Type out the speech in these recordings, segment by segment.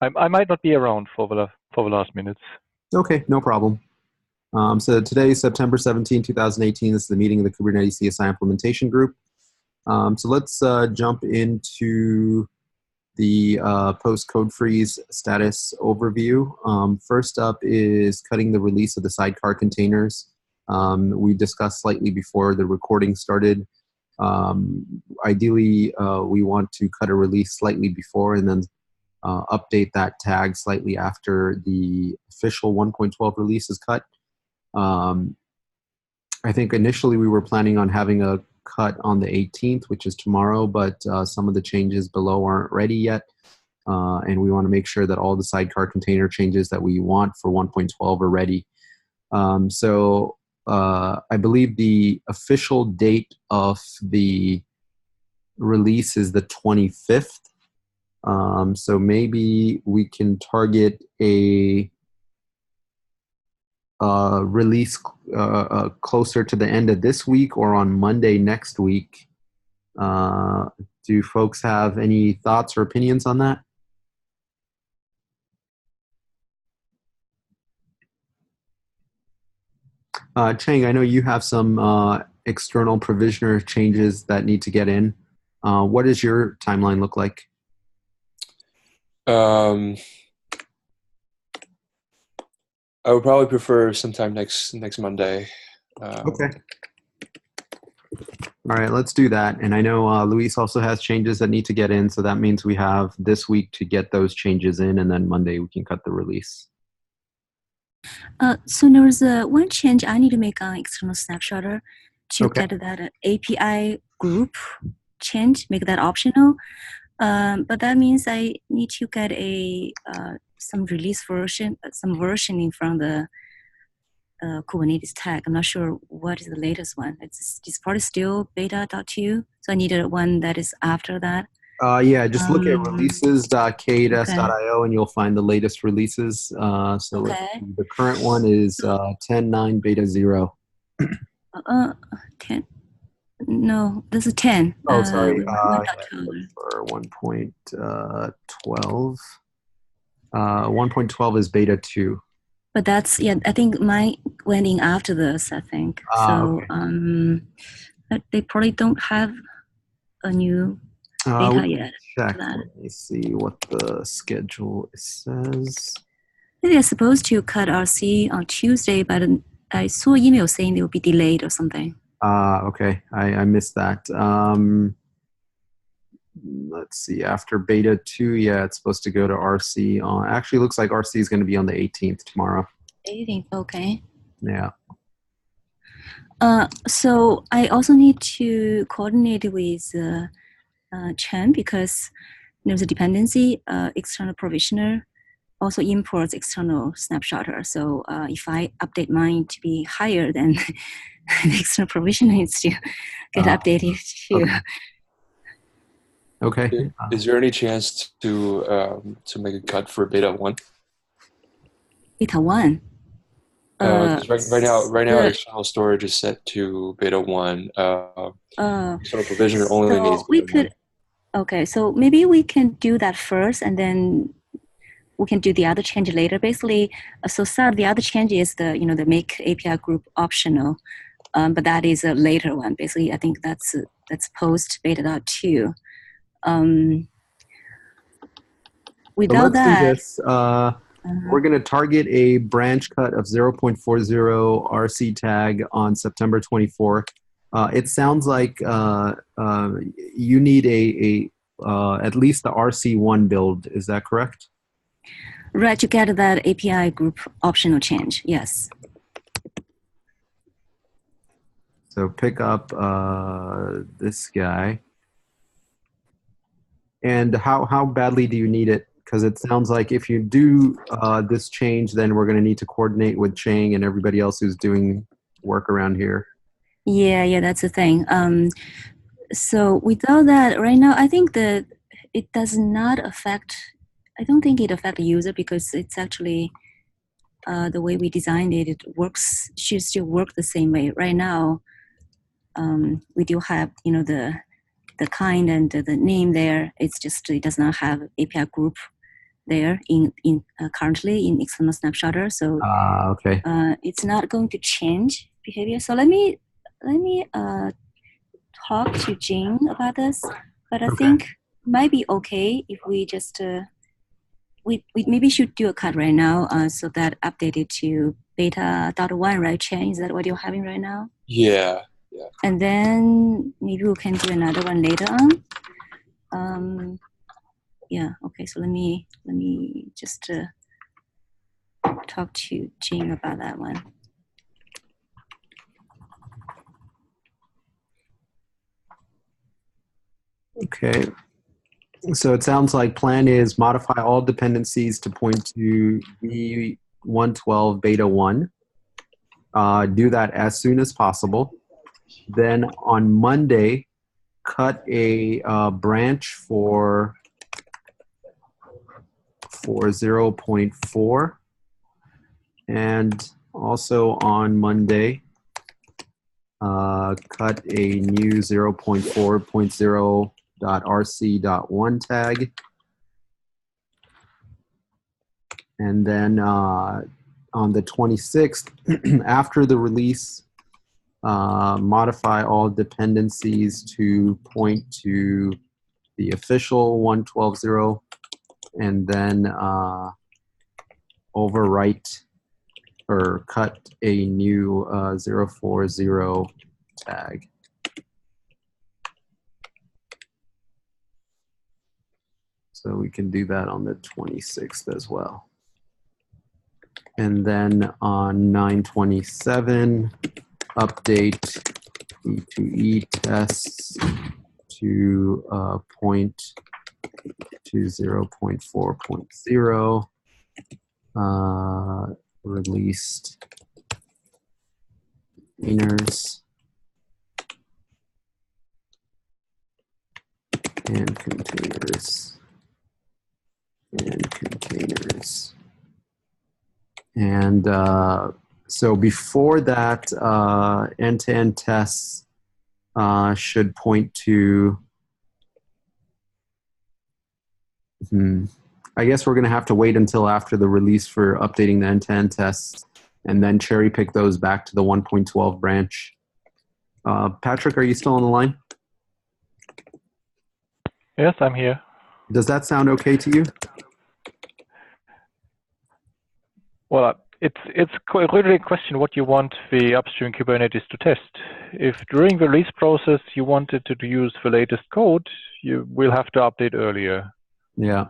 I might not be around for the last minutes. Okay, no problem. So today is September 17, 2018. This is the meeting of the Kubernetes CSI implementation group. So let's jump into the post-code freeze status overview. First up is cutting the release of the sidecar containers. We discussed slightly before the recording started. Ideally, we want to cut a release slightly before and then update that tag slightly after the official 1.12 release is cut. I think initially we were planning on having a cut on the 18th, which is tomorrow, but some of the changes below aren't ready yet. And we want to make sure that all the sidecar container changes that we want for 1.12 are ready. So I believe the official date of the release is the 25th. So maybe we can target a release closer to the end of this week or on Monday next week. Do folks have any thoughts or opinions on that? Chang, I know you have some external provisioner changes that need to get in. What does your timeline look like? I would probably prefer sometime next Monday. Okay. All right, let's do that. And I know Luis also has changes that need to get in, so that means we have this week to get those changes in, and then Monday we can cut the release. So there was one change I need to make on external snapshotter to Okay. get that API group change, make that optional. But that means I need to get a some release version, some versioning from the Kubernetes tag. I'm not sure what is the latest one. It's probably still beta.2, so I needed one that is after that. Yeah, just look at releases.k.s.io okay. and you'll find the latest releases. So Okay. the current one is 10.9 beta 0. 10. No, this is 10. Oh, sorry. We want 1.12. For 1.12. 1.12 is beta 2. But that's, yeah, I think mine went in after this, I think. So Okay. but they probably don't have a new beta yet. Check. Let me see what the schedule says. They're supposed to cut RC on Tuesday, but I saw email saying they will be delayed or something. Okay. I missed that. Let's see. After beta 2, yeah, it's supposed to go to RC on. Actually, looks like RC is going to be on the 18th tomorrow. 18th, okay. Yeah. So I also need to coordinate with Chen because there's a dependency. External provisioner also imports external snapshotter. So if I update mine to be higher than the external provisioner needs to get updated too. Okay. Is there any chance to make a cut for beta 1? Beta 1? Right now, external storage is set to beta 1. External provisioner only needs beta 1. Okay, so maybe we can do that first, and then we can do the other change later. Basically, so Saad, the other change is the make API group optional, but that is a later one. Basically, I think that's post beta.2. Without that, do this. We're going to target a branch cut of 0.40 RC tag on September 24th. It sounds like you need at least the RC1 build. Is that correct? Right, to get that API group optional change, yes. So pick up this guy. And how badly do you need it? Because it sounds like if you do this change, then we're going to need to coordinate with Chang and everybody else who's doing work around here. Yeah, that's the thing. So without that, right now, I think that it does not affect, I don't think it affects the user because it's actually the way we designed it, it works, should still work the same way. Right now, we do have, the kind and the name there. It's just, it does not have API group there currently in external snapshotter. So okay. It's not going to change behavior. So let me talk to Jing about this. But I think it might be okay if we just we maybe should do a cut right now, so that updated to beta.1, right, Chen? Is that what you're having right now? Yeah. And then maybe we can do another one later on. Yeah. Okay. So let me just talk to Jing about that one. Okay. So it sounds like plan is modify all dependencies to point to V112 beta 1. Do that as soon as possible. Then on Monday, cut a branch for 0.4. And also on Monday, cut a new 0.4.0.rc.1 tag. And then on the 26th, after the release, modify all dependencies to point to the official 112.0, and then overwrite or cut a new 0.4.0 tag. So we can do that on the 26th as well. And then on 9/27, update E2E tests to point to 0.4.0. Released containers and containers and containers. And so before that, end-to-end tests should point to, I guess we're going to have to wait until after the release for updating the end-to-end tests and then cherry pick those back to the 1.12 branch. Patrick, are you still on the line? Yes, I'm here. Does that sound okay to you? Well, it's really a question what you want the upstream Kubernetes to test. If during the release process you wanted to use the latest code, you will have to update earlier. Yeah.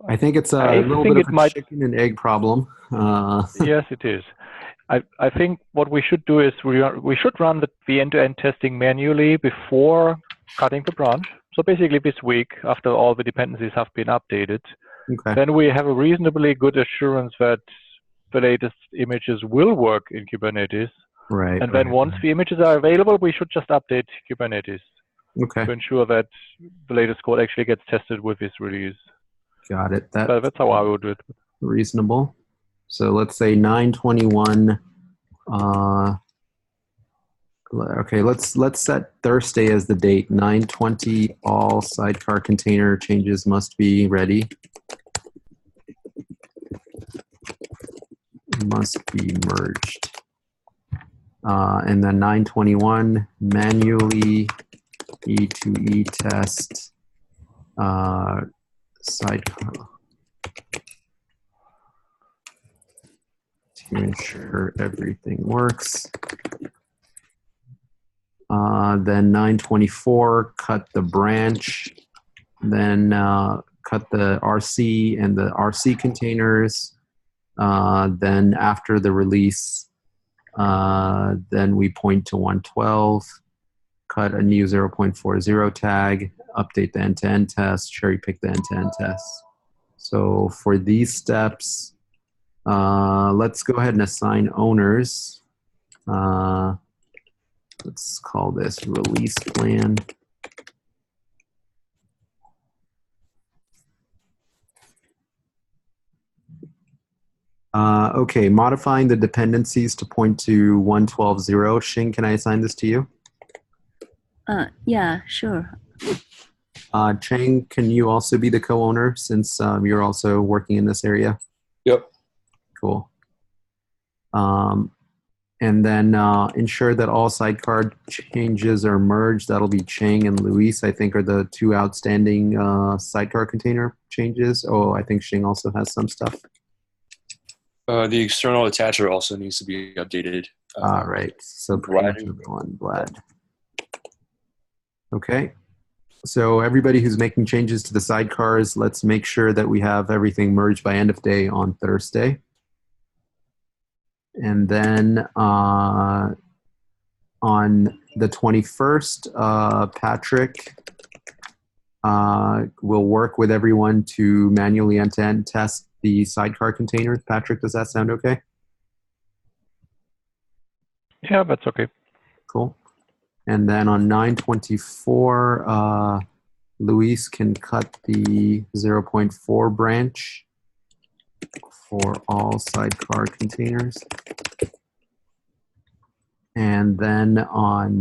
I think it's a little bit of a chicken and egg problem. Yes, it is. I think what we should do is we should run the end-to-end testing manually before cutting the branch. So basically this week, after all the dependencies have been updated, then we have a reasonably good assurance that the latest images will work in Kubernetes. Right. And then once the images are available, we should just update Kubernetes to ensure that the latest code actually gets tested with this release. Got it. That's how I would do it. Reasonable. So let's say 9/21. Okay, let's set Thursday as the date. 9/20. All sidecar container changes must be ready. Must be merged. And then 9/21. Manually E2E test. Sidecar to ensure everything works. Then 9/24, cut the branch. Then cut the RC and the RC containers. Then after the release, then we point to 112, cut a new 0.40 tag, update the end-to-end test, cherry pick the end-to-end test. So for these steps, let's go ahead and assign owners. Let's call this release plan. Okay, modifying the dependencies to point to 112.0. Xing, can I assign this to you? Yeah, sure. Chang, can you also be the co-owner since you're also working in this area? Yep. Cool. And then ensure that all sidecar changes are merged. That'll be Chang and Luis, I think, are the two outstanding sidecar container changes. Oh, I think Xing also has some stuff. The external attacher also needs to be updated. Right. So pretty much everyone, Vlad. Okay. So everybody who's making changes to the sidecars, let's make sure that we have everything merged by end of day on Thursday. And then on the 21st, Patrick will work with everyone to manually end-to-end test the sidecar containers. Patrick, does that sound okay? Yeah, that's okay. Cool. And then on 9/24, Luis can cut the 0.4 branch for all sidecar containers. And then on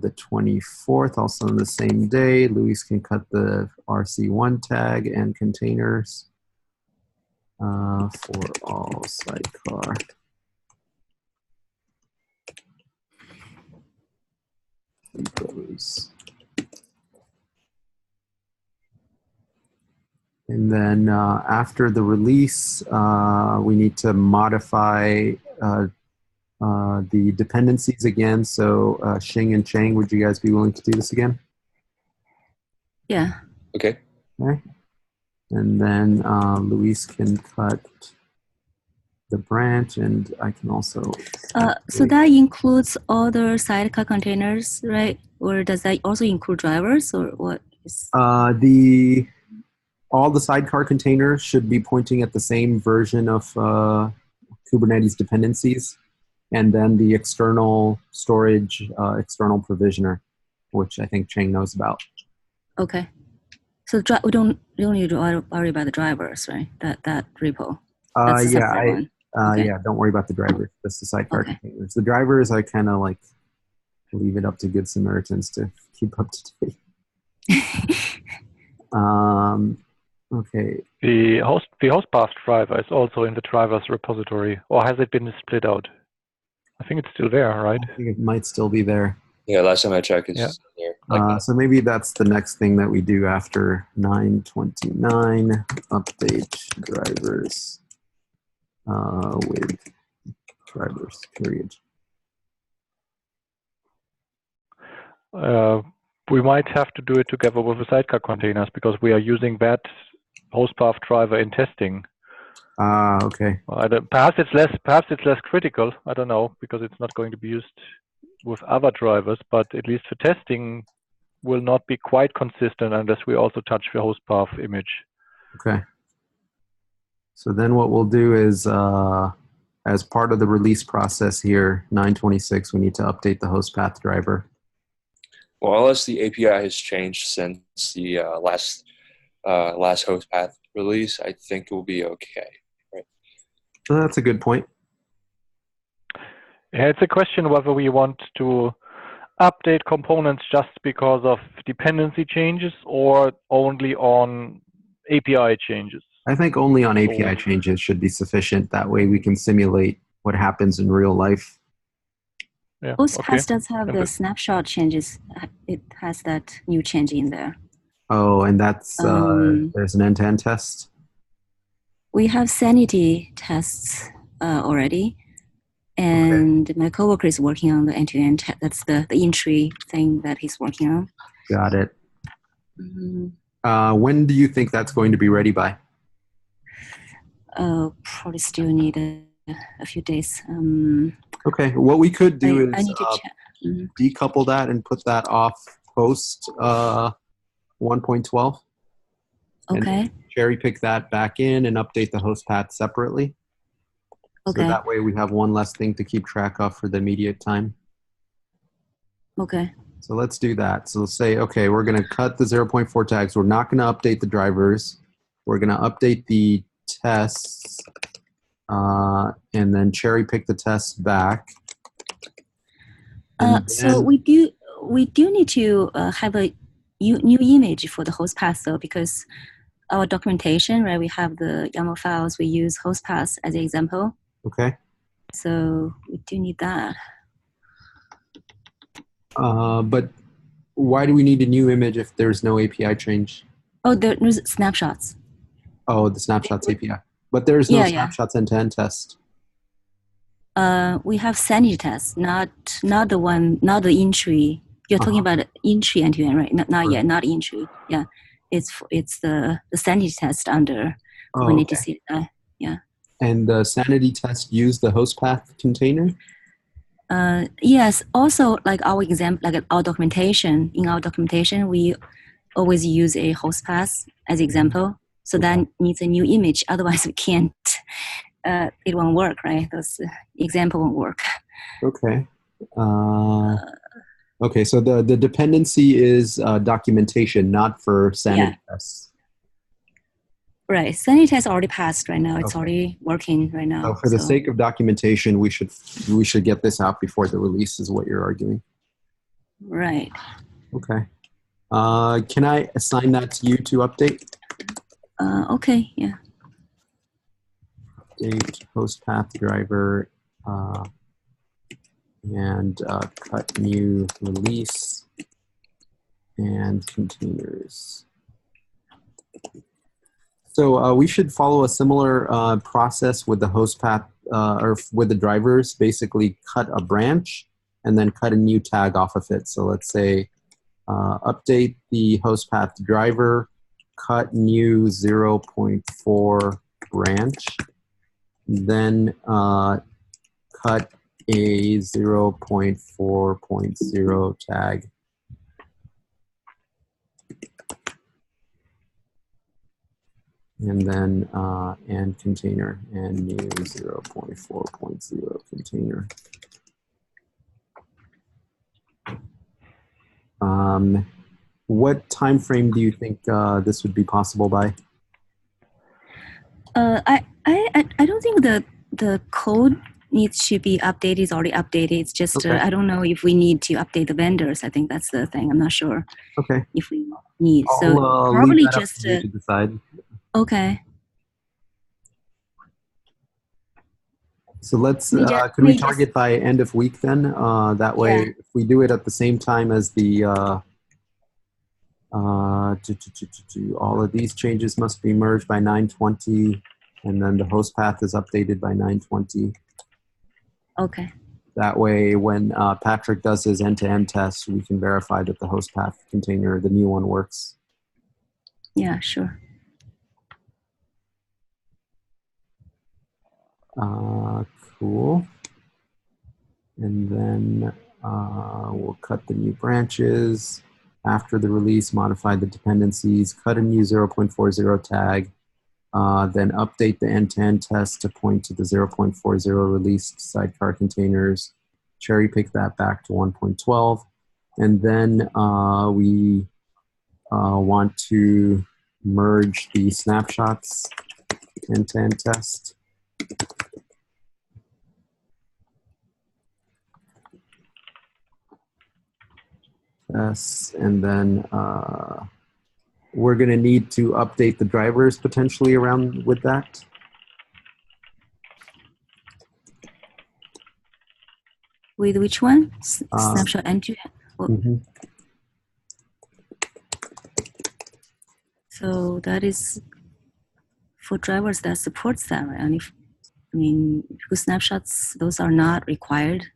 the 24th, also on the same day, Luis can cut the RC1 tag and containers for all sidecar. And then after the release, we need to modify the dependencies again. So Xing and Chang, would you guys be willing to do this again? Yeah. Okay. Okay. And then Luis can cut the branch, and I can also... So that includes all the sidecar containers, right? Or does that also include drivers, or what? All the sidecar containers should be pointing at the same version of Kubernetes dependencies, and then the external storage, external provisioner, which I think Chang knows about. Okay. So we don't need to worry about the drivers, right? That repo. That's a separate one. Okay. Yeah, don't worry about the drivers. That's the sidecar containers. The drivers, I kind of like leave it up to Good Samaritans to keep up to date. Okay. The host path driver is also in the drivers repository, or has it been split out? I think it's still there, right? I think it might still be there. Yeah, last time I checked, it's still there. So maybe that's the next thing that we do after 9/29, update drivers with drivers, period. We might have to do it together with the sidecar containers because we are using that host path driver in testing. Okay. Perhaps it's less critical. I don't know, because it's not going to be used with other drivers, but at least for testing will not be quite consistent unless we also touch the host path image. Okay. So then what we'll do is, as part of the release process here, 9/26, we need to update the host path driver. Well, unless the API has changed since the last host path release, I think it will be okay. Right? That's a good point. Yeah, it's a question whether we want to update components just because of dependency changes or only on API changes. I think only on API changes should be sufficient. That way we can simulate what happens in real life. Yeah, Postpass does have the snapshot changes. It has that new change in there. Oh, and that's there's an end-to-end test? We have sanity tests already. And my coworker is working on the end-to-end test. That's the entry thing that he's working on. Got it. When do you think that's going to be ready by? Probably still need a few days. Okay, what we could do is I need to check. Decouple that and put that off post 1.12. Okay. And cherry pick that back in and update the host path separately. Okay. So that way we have one less thing to keep track of for the immediate time. Okay. So let's do that. So let's say, okay, we're going to cut the 0.4 tags. We're not going to update the drivers. We're going to update the tests and then cherry pick the tests back. So we do need to have a new image for the host path though, because our documentation, right? We have the YAML files. We use host path as an example. Okay. So we do need that. But why do we need a new image if there's no API change? Oh, there's snapshots. Oh, the snapshots API. But there's no snapshots end-to-end test. We have sanity test, not the entry. You're talking about entry end-to-end, right? Not yet, not entry. Yeah, it's the sanity test under Kubernetes CSI. Yeah. And the sanity test use the host path container? Yes. Also, like our example, like our documentation. In our documentation, we always use a host path as example. So that needs a new image. Otherwise, we can't. It won't work, right? Those example won't work. Okay. Okay. So the dependency is documentation, not for sanity tests. Right. Sanity test already passed right now. It's already working right now. So for the sake of documentation, we should get this out before the release is what you're arguing. Right. Okay. Can I assign that to you to update? Okay. Yeah. Update host path driver and cut new release and containers. So we should follow a similar process with the host path or with the drivers, basically cut a branch and then cut a new tag off of it. So let's say update the host path driver, cut new 0.4 branch, then cut a 0.4.0 tag. And then and container and new 0.4.0 container. What time frame do you think this would be possible by? I don't think the code needs to be updated. It's already updated. It's just I don't know if we need to update the vendors. I think that's the thing. I'm not sure. Okay. If we need. So probably just to decide. Okay. So let's, can we target by end of week then? That way, if we do it at the same time as the, all of these changes must be merged by 9:20, and then the host path is updated by 9:20. Okay. That way, when Patrick does his end-to-end test, we can verify that the host path container, the new one, works. Yeah, sure. Cool. And then we'll cut the new branches. After the release, modify the dependencies, cut a new 0.40 tag, then update the end-to-end test to point to the 0.40 released sidecar containers, cherry pick that back to 1.12. And then we want to merge the snapshots end-to-end test. And then we're going to need to update the drivers potentially around with that. With which one? Snapshot end-to-end. Mm-hmm. So that is for drivers that supports that, right? And because snapshots, those are not required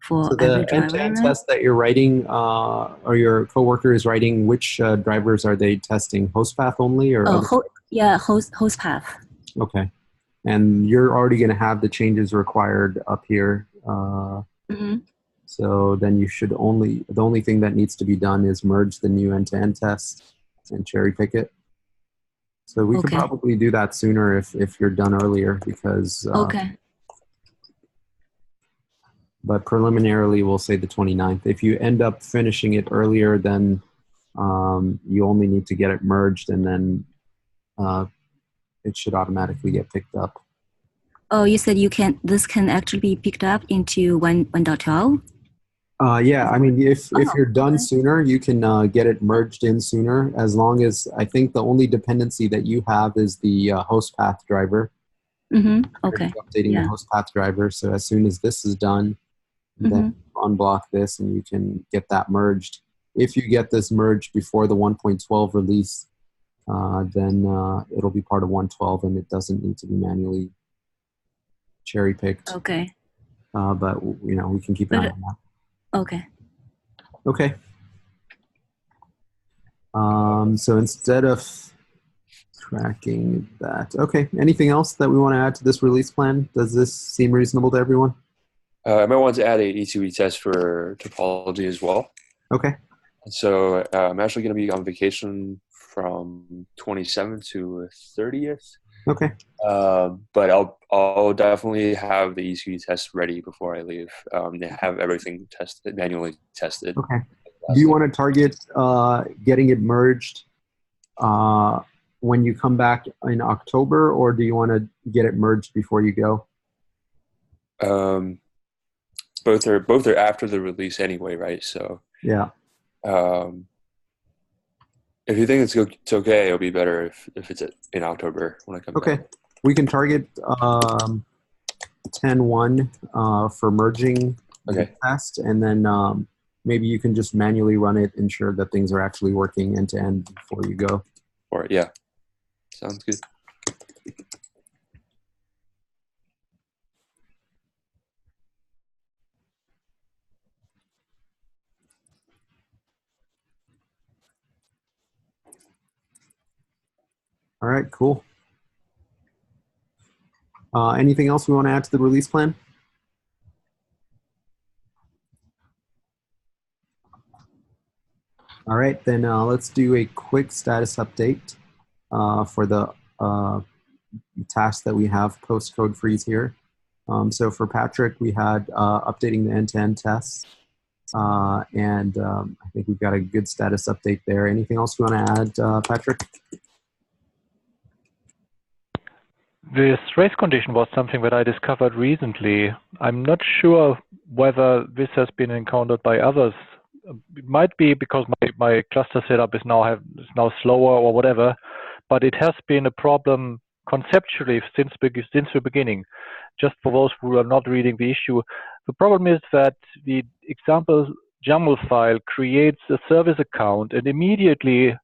for every driver. So the end-to-end test that you're writing, or your coworker is writing, which drivers are they testing? Host path only, or host path. Okay, and you're already going to have the changes required up here. So then you should the only thing that needs to be done is merge the new end-to-end test and cherry pick it. So we could probably do that sooner if you're done earlier, because but preliminarily we'll say the 29th. If you end up finishing it earlier, then you only need to get it merged, and then it should automatically get picked up. Oh, you said this can actually be picked up into 1.12? Yeah, I mean, if you're done okay. sooner, you can get it merged in sooner, as long as I think the only dependency that you have is the host path driver. Mm-hmm. You're Okay. updating the Yeah. host path driver. So as soon as this is done, then Mm-hmm. unblock this and you can get that merged. If you get this merged before the 1.12 release, then it'll be part of 112 and it doesn't need to be manually cherry picked. Okay. But you know, we can keep an eye on that. Okay. Okay. So instead of tracking that, okay. Anything else that we want to add to this release plan? Does this seem reasonable to everyone? I might want to add a E2E test for topology as well. Okay. So I'm actually going to be on vacation from 27th to 30th. Okay. But I'll definitely have the E2E test ready before I leave. Have everything manually tested. Okay. Do you want to target getting it merged when you come back in October, or do you want to get it merged before you go? Both are after the release anyway, right? So yeah. If you think it's okay, it'll be better if it's in October when I come back. Okay. We can target 10.1 for merging the test, and then maybe you can just manually run it, ensure that things are actually working end to end before you go. Or yeah, sounds good. All right, cool. Anything else we want to add to the release plan? All right, then let's do a quick status update for the tasks that we have post code freeze here. So for Patrick, we had updating the end-to-end tests, and I think we've got a good status update there. Anything else you want to add, Patrick? This race condition was something that I discovered recently. I'm not sure whether this has been encountered by others. It might be because my cluster setup is now slower or whatever, but it has been a problem conceptually since the beginning. Just for those who are not reading the issue, the problem is that the example YAML file creates a service account and immediately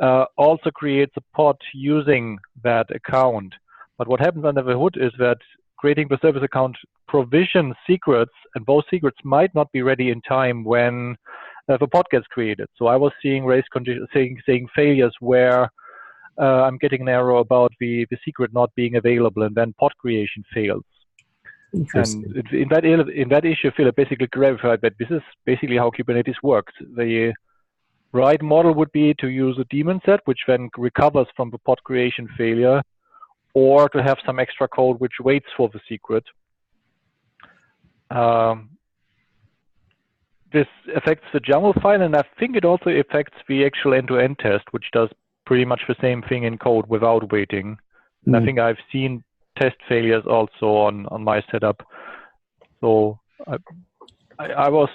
also creates a pod using that account. But what happens under the hood is that creating the service account provisions secrets, and those secrets might not be ready in time when the pod gets created. So I was seeing race conditions, saying failures where I'm getting an error about the secret not being available, and then pod creation fails. And in that issue, Philip basically clarified that this is basically how Kubernetes works. The right model would be to use a daemon set, which then recovers from the pod creation failure, or to have some extra code which waits for the secret. This affects the YAML file, and I think it also affects the actual end-to-end test, which does pretty much the same thing in code without waiting. And I think I've seen test failures also on my setup. So I was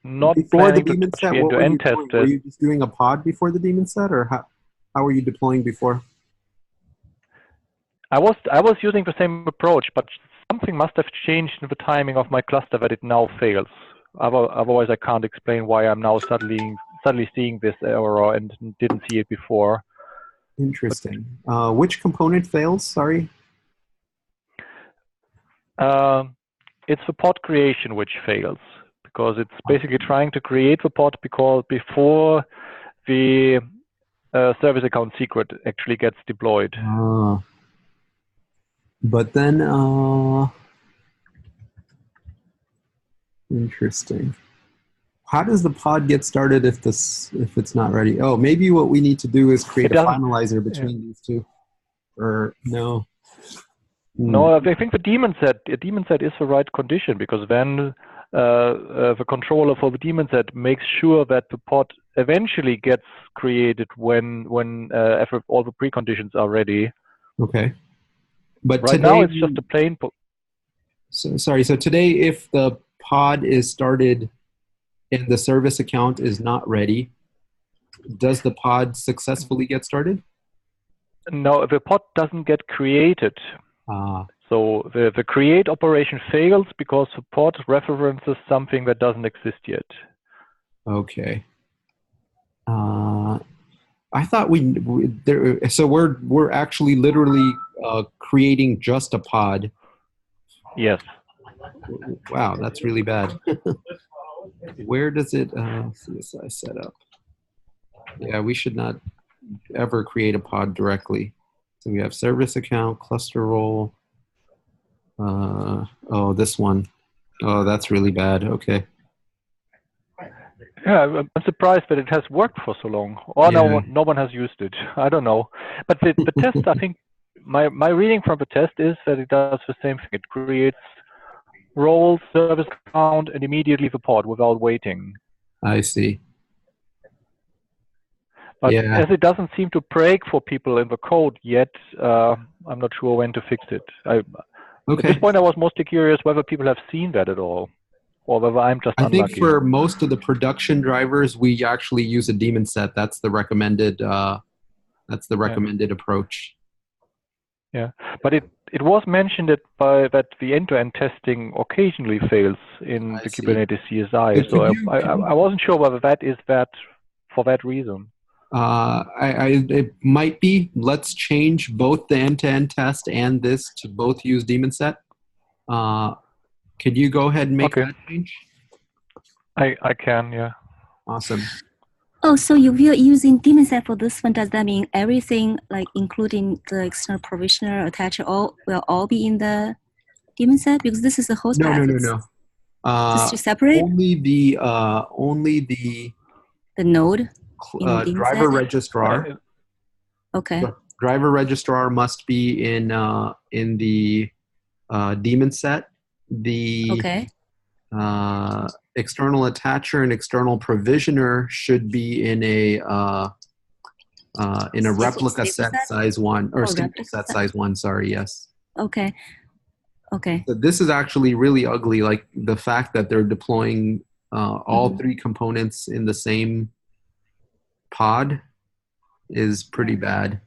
not before the planning to daemon touch set. the What were you end-to-end test. doing? Were you just doing a pod before the daemon set, or how were you deploying before? I was using the same approach, but something must have changed in the timing of my cluster that it now fails. Otherwise, I can't explain why I'm now suddenly seeing this error and didn't see it before. Interesting. Which component fails? Sorry. It's the pod creation which fails, because it's basically trying to create the pod before the service account secret actually gets deployed. But then, interesting. How does the pod get started if it's not ready? Oh, maybe what we need to do is create a finalizer between these two, or no? No, I think the daemon set is the right condition, because then the controller for the daemon set makes sure that the pod eventually gets created when all the preconditions are ready. Okay. But right today, now it's just a plain. So today, if the pod is started and the service account is not ready, does the pod successfully get started? No, the pod doesn't get created. So the create operation fails because the pod references something that doesn't exist yet. Okay. I thought we're actually literally creating just a pod. Yes. Wow, that's really bad. Where does it CSI setup? Yeah, we should not ever create a pod directly. So we have service account, cluster role. Oh, this one. Oh, that's really bad. Okay. Yeah, I'm surprised that it has worked for so long. Or Yeah. no one has used it. I don't know. But the test, I think, my reading from the test is that it does the same thing. It creates roles, service account, and immediately the pod without waiting. I see. But Yeah. as it doesn't seem to break for people in the code yet, I'm not sure when to fix it. At this point, I was mostly curious whether people have seen that at all, or whether I'm just unlucky. I think for most of the production drivers, we actually use a daemon set. That's the recommended. That's the recommended approach. Yeah, but it was mentioned that the end-to-end testing occasionally fails in the Kubernetes CSI. So I wasn't sure whether that is for that reason. It might be. Let's change both the end-to-end test and this to both use daemon set. Could you go ahead and make that change? I can, yeah. Awesome. Oh, so if you're using daemon set for this one, does that mean everything, like including the external provisioner, attacher, will all be in the daemon set? Because this is the host path. No. Just to separate? Only the node driver registrar. Okay. The driver registrar must be in the daemon set. The external attacher and external provisioner should be in a replica set size 1 or stateful set size 1. Sorry, yes. Okay. So this is actually really ugly. Like the fact that they're deploying all three components in the same pod is pretty bad.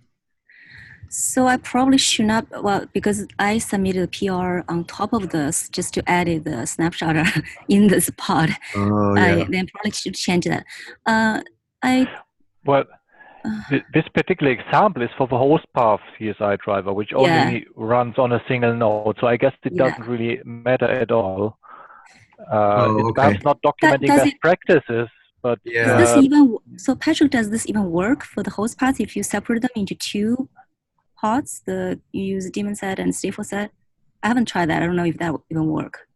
So I probably should not, because I submitted a PR on top of this just to add the snapshot in this pod. Oh, yeah. I then probably should change that. This particular example is for the host path CSI driver, which only runs on a single node. So I guess it doesn't really matter at all. It's perhaps not documenting best practices, but so Patrick, does this even work for the host path if you separate them into two pods? You use daemon set and stateful set. I haven't tried that. I don't know if that would even work.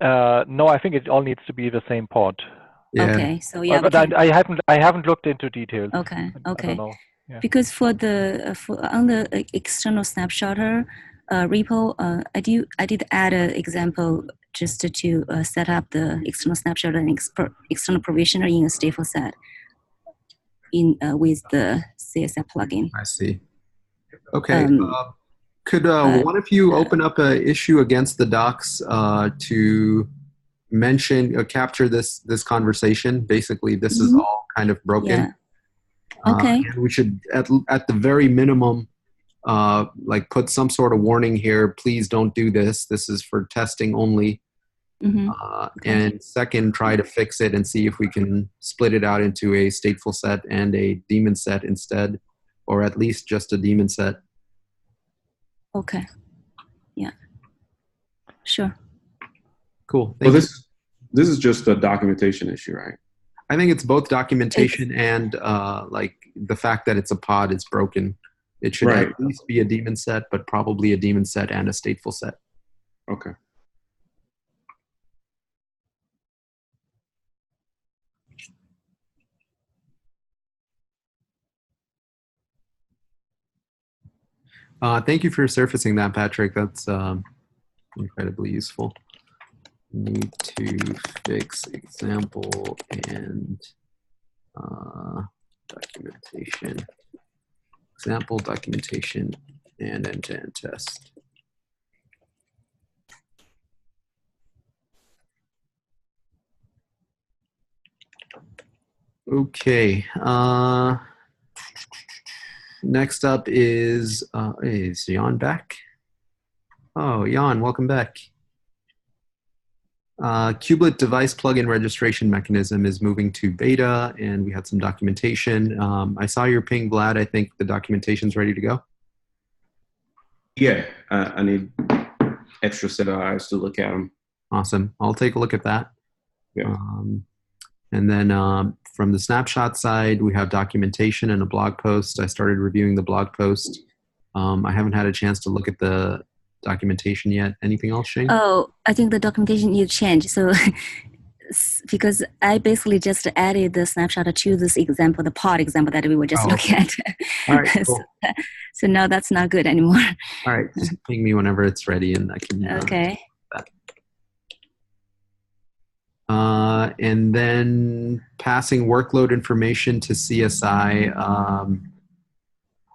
No, I think it all needs to be the same pod. Yeah. Okay, so yeah. But I haven't looked into details. Okay. I don't know. Yeah. Because on the external snapshotter repo, I did add an example just to set up the external snapshotter and external provisioner in a stateful set with the CSI plugin. I see. Okay. Could one of you open up an issue against the docs to mention, capture this conversation? Basically, this is all kind of broken. Yeah. Okay. And we should, at the very minimum, put some sort of warning here. Please don't do this. This is for testing only. And second, try to fix it and see if we can split it out into a stateful set and a daemon set instead, or at least just a daemon set. Okay. Yeah. Sure. Cool. Well, this is just a documentation issue, right? I think it's both documentation and the fact that it's a pod is broken. It should at least be a daemon set, but probably a daemon set and a stateful set. Okay. Thank you for surfacing that, Patrick. That's incredibly useful. Need to fix example and documentation. Example, documentation, and end-to-end test. Okay. Next up is Jan back? Oh, Jan, welcome back. Kubelet device plugin registration mechanism is moving to beta, and we had some documentation. I saw your ping, Vlad. I think the documentation's ready to go. Yeah, I need extra set of eyes to look at them. Awesome. I'll take a look at that. Yeah. And then from the snapshot side, we have documentation and a blog post. I started reviewing the blog post. I haven't had a chance to look at the documentation yet. Anything else, Shane? Oh, I think the documentation needs change. So because I basically just added the snapshot to this example, the pod example that we were just looking at. All right, cool. So now that's not good anymore. All right, just ping me whenever it's ready and I can Okay. And then passing workload information to CSI.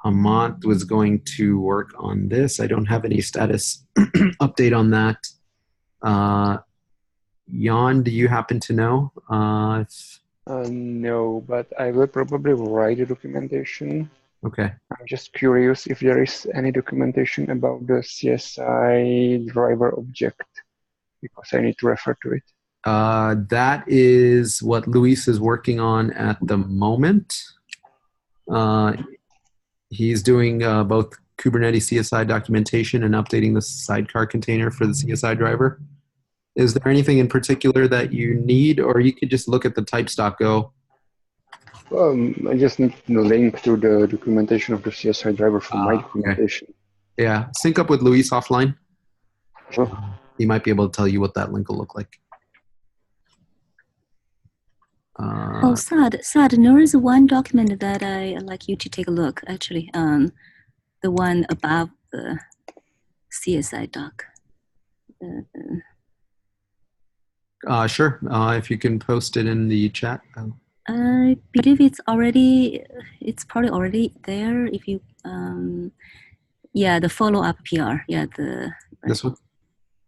Hamant was going to work on this. I don't have any status update on that. Jan, do you happen to know? No, but I will probably write the documentation. Okay. I'm just curious if there is any documentation about the CSI driver object, because I need to refer to it. That is what Luis is working on at the moment. He's doing both Kubernetes CSI documentation and updating the sidecar container for the CSI driver. Is there anything in particular that you need, or you could just look at the type.go? I just need the link to the documentation of the CSI driver for my documentation. Okay. Yeah, sync up with Luis offline. Sure. He might be able to tell you what that link will look like. Saad, there is one document that I'd like you to take a look, actually. The one above the CSI doc. Sure. If you can post it in the chat. I believe it's probably already there. If you, yeah, the follow-up PR. Yeah, this one?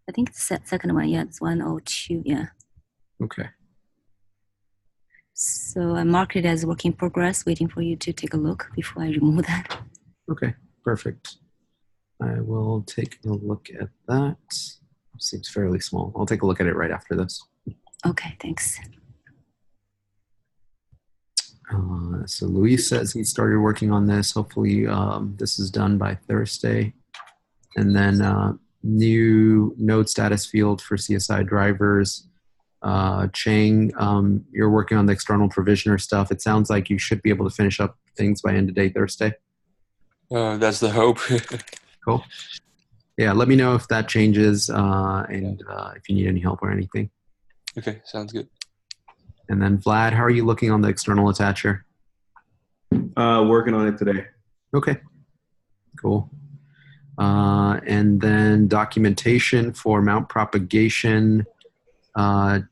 I think it's the second one. Yeah, it's 102. Yeah. Okay. So I marked it as work in progress, waiting for you to take a look before I remove that. Okay, perfect. I will take a look at that. Seems fairly small. I'll take a look at it right after this. Okay, thanks. So Luis says he started working on this. Hopefully this is done by Thursday. And then new node status field for CSI drivers. Chang, you're working on the external provisioner stuff. It sounds like you should be able to finish up things by end of day Thursday. That's the hope. Cool. Yeah, let me know if that changes and if you need any help or anything. Okay, sounds good. And then Vlad, how are you looking on the external attacher? Working on it today. Okay, cool. And then documentation for mount propagation. Jan,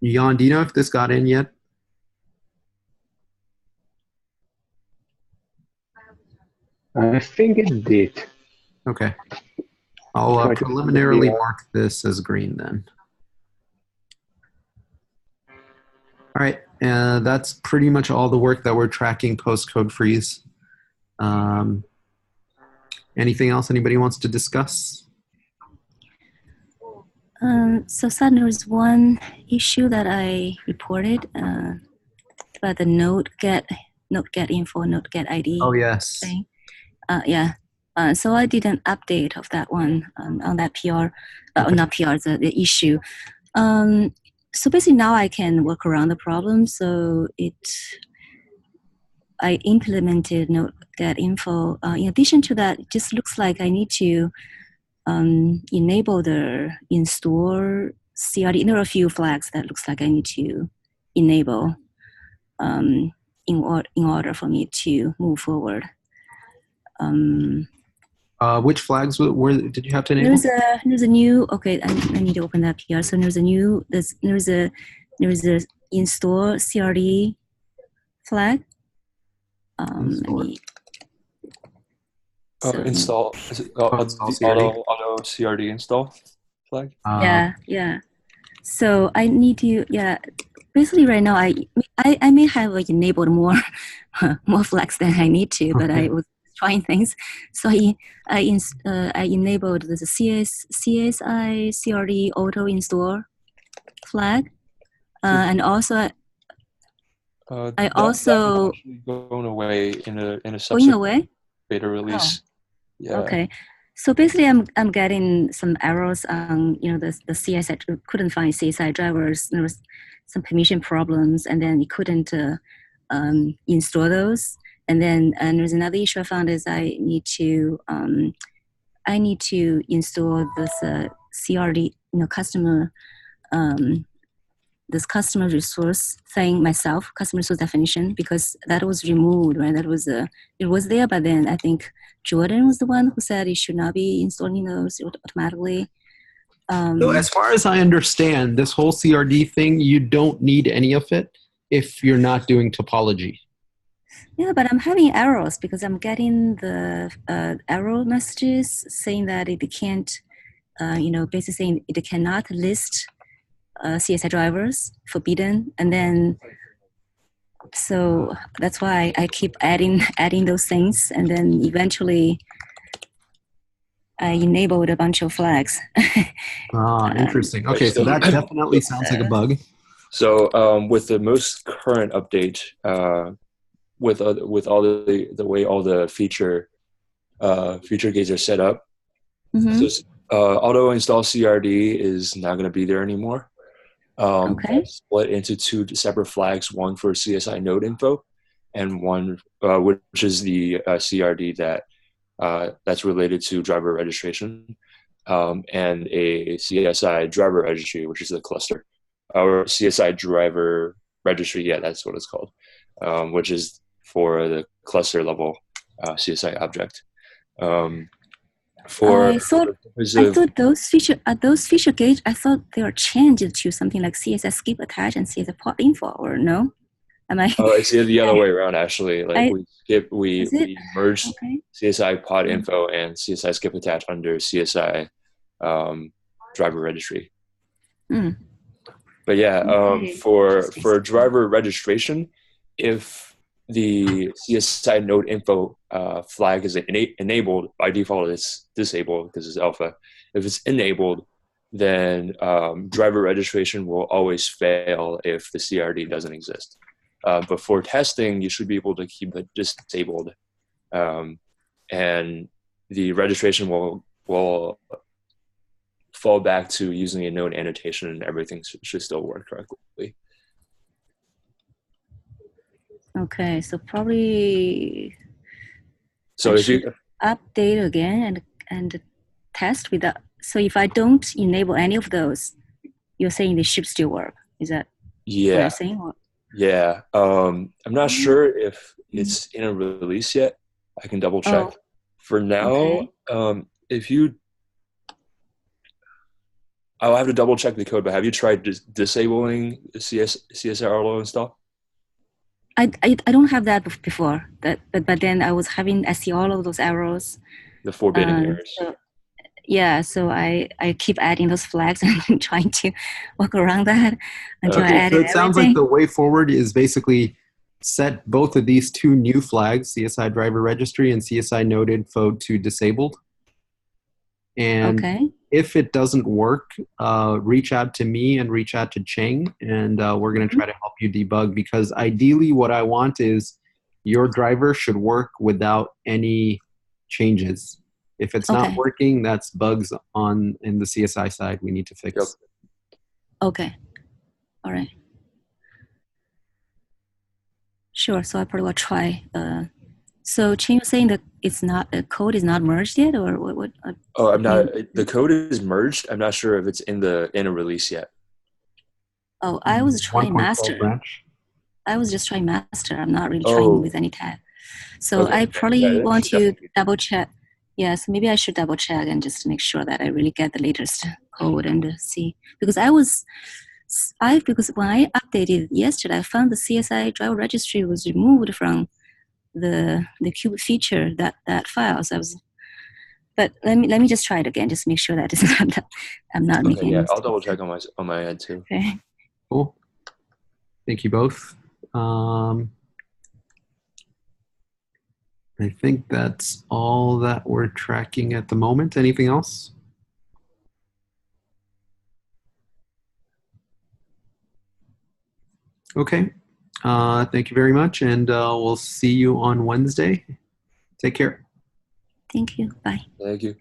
do you know if this got in yet? I think it did. Okay. I'll preliminarily mark this as green then. All right, that's pretty much all the work that we're tracking post code freeze. Anything else anybody wants to discuss? So Saad, there was one issue that I reported about the node get info, node get ID. Oh yes. Thing. Yeah. So I did an update of that one on that PR, not PR, the issue. So basically now I can work around the problem. So I implemented node get info. In addition to that, it just looks like I need to enable the install CRD. There are a few flags that looks like I need to enable in order for me to move forward. Which flags did you have to enable? There's a new. Okay, I need to open that PR. So there's a install CRD flag. Let me. Install auto CRD install flag. Yeah. So I need to basically right now I may have like enabled more more flags than I need to, but I was trying things. So I enabled the CSI CRD auto install flag, and also I also actually going away in a going subsequent away. beta release. Yeah. Okay. So basically, I'm getting some errors on the CSI couldn't find CSI drivers. There was some permission problems, and then it couldn't install those. And then there's another issue I found is I need to install this CRD customer this customer resource thing myself, customer resource definition, because that was removed, right? That was it was there, but then I think Jordan was the one who said it should not be installing those automatically. So as far as I understand, this whole CRD thing, you don't need any of it if you're not doing topology. Yeah, but I'm having errors because I'm getting the error messages saying that it can't, basically saying it cannot list CSI drivers, forbidden, and then so that's why I keep adding those things, and then eventually I enabled a bunch of flags. Interesting. Okay, so that definitely sounds like a bug. So with the most current update, with all the way all the feature gates are set up, so auto install CRD is not going to be there anymore. Okay. Split into two separate flags, one for CSI node info and one which is the CRD that's related to driver registration, and a CSI driver registry, which is the cluster, or CSI driver registry, yeah, that's what it's called, which is for the cluster level CSI object. I thought those feature gates, I thought they were changed to something like CSI skip attach and CSI port info, or no? Am I? Oh, it's the other way around actually. Like we merged CSI pod info and CSI skip attach under CSI driver registry. But yeah, for driver registration, if the CSI node info flag is enabled, by default it's disabled because it's alpha. If it's enabled, then driver registration will always fail if the CRD doesn't exist. But for testing, you should be able to keep it disabled, and the registration will fall back to using a node annotation, and everything should still work correctly. Okay, so probably so if you update again and test with that. So if I don't enable any of those, you're saying they should still work. Is that what you're saying? Or? Yeah. I'm not sure if it's in a release yet. I can double check. For now, I'll have to double check the code, but have you tried disabling CSR auto install? I don't have that before, but then I was having, I see all of those errors. The forbidden errors. So I keep adding those flags and trying to work around that until I added so it sounds like the way forward is basically set both of these two new flags, CSI driver registry and CSI node info, to disabled. And if it doesn't work, reach out to me and reach out to Cheng, and we're going to try to help you debug, because ideally what I want is your driver should work without any changes. If it's not working, that's bugs in the CSI side we need to fix. Yep. Okay. All right. Sure. So I probably will try. So Cheng, you're saying that it's not, the code is not merged yet, or what? I'm not. The code is merged. I'm not sure if it's in a release yet. Oh, I was trying master. Branch. I was just trying master. I'm not really trying with any tag. So I probably want to double check. Yes, maybe I should double check and just make sure that I really get the latest code and see, because because when I updated yesterday, I found the CSI driver registry was removed from the Cube feature, that file. So but let me just try it again, just make sure that it's not, I'm not making. Yeah, I'll double check on my end too. Okay. Cool. Thank you both. I think that's all that we're tracking at the moment. Anything else? Okay. Thank you very much, and we'll see you on Wednesday. Take care. Thank you. Bye. Thank you.